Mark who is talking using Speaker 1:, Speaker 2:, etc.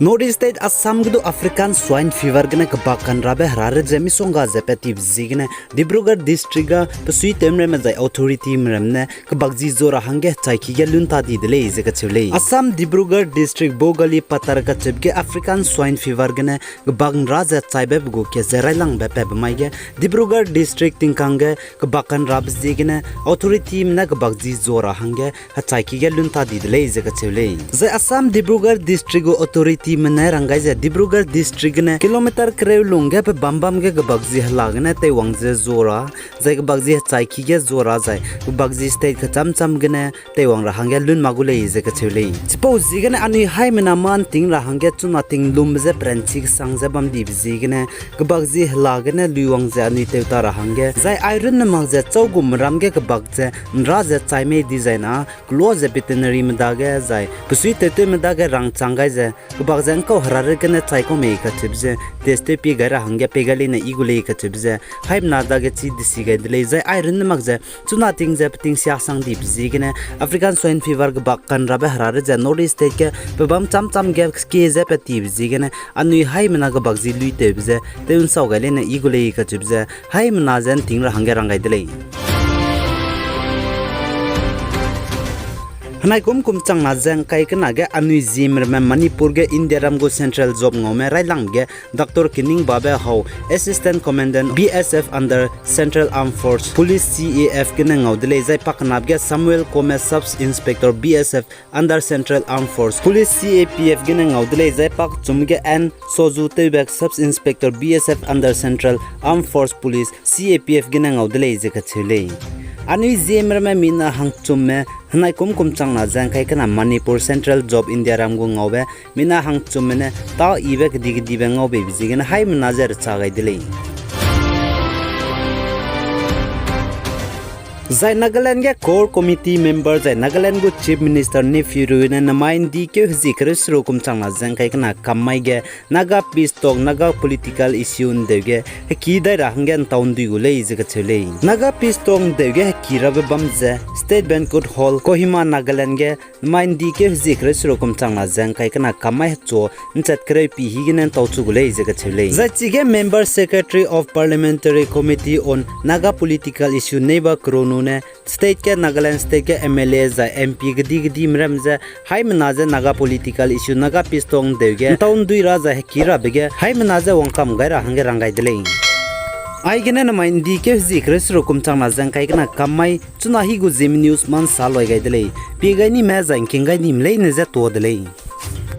Speaker 1: North State Assam gudu African swine fever gane kabakan rabe harare Zeme songa zepetiv zigane Dibrugarh district ga pasui temre mazai authority mramne kabagzi zora hange chaiki ge lunta di dele izeka chule Assam Dibrugarh district bogali patar ka chepke African swine fever gane kabang raja chaibe go ke zerailang bepe bmaige Dibrugarh district tingkange kabakan rab zigane authority mna kabagzi zora hange chaiki ge lunta di dele izeka chule ze Assam Dibrugarh district go authority Mana rangai je Dibrugarh district ne kilometer kreu lunge pe bambam ge bagzi halagna te wangje zora jai bagzi chaiki ge zora jai bagzi state ka cham gene te wang ra hangya lun magule je ka chule suppose gene ani hai mena man ting ra hangya chuna ting lum je pranchik sangje bam di bzi gene bagzi halagna luwang je ani te ta ra hangya jai iron na mag je chogum ram ge bagje nra je chaime designa close veterinary mdage jai pusui te mdage rang changai je bagzan ko harare gane chaiko me ka chibje teste pi gara hangya pegali na igule ka chibje haib na daga chi disi ga dile jai iron magje chuna ting je pting sia sang di bzi gane African swine fever ga bakkan rabe harare je North State ke pebam cham ge ke je peti bzi gane anui hai mena ga bagzi lui te bze te un sau ga le na igule ka chibje hai mena jan ting ra hangya rangai dile Hanai kum chang na jang kai kana ge anui Zeme me Manipur ge India ram go central job ngome railang ge Dr. Kining Babe How assistant commandant BSF under Central Armed Force Police CAF ge ngau dele jai paknab ge Samuel Kome sub inspector BSF under Central Armed Force Police CAPF ge ngau dele jai pak chum ge N Soju Tebek sub inspector BSF under Central Armed Force Police CAPF ge ngau dele je ka chile anui Zeme me mina hang chum me Hanai kum chang na jang kai kana Manipur Central Job India ram go ngawe mina hang chumene ta ibe dig dibe ngawe bizigena hai manager chagai dile Zai Nagaland ge core committee member Zai Nagaland go chief minister ne firuine namain di ke zikre sro chang na jang kai kana kamai ge Naga peace talk Naga political issue ndege ki dai ra hangen taun di gule izeka chele Naga peace talk ndege ki rabe bamje State Banquet Hall Kohima Nagaland ge namain di ke zikre sro chang na jang kai kana kamai cho nchat kre pi higinen tau chu gule izeka chele Zai chige member secretary of parliamentary committee on Naga political issue neighbor krono State ke Nagaland state ke MLA za MP gdi mram za hai manaza Naga political issue Naga pistong dege taun dui raza hekira bege hai manaza wangkam gaira hange rangai dele ai gena na main di ke zikre sro chang na jang kai kana kamai chuna hi go Zeme news man saloi gai dele pe gai ni ma jang king gai nim le ne za to dele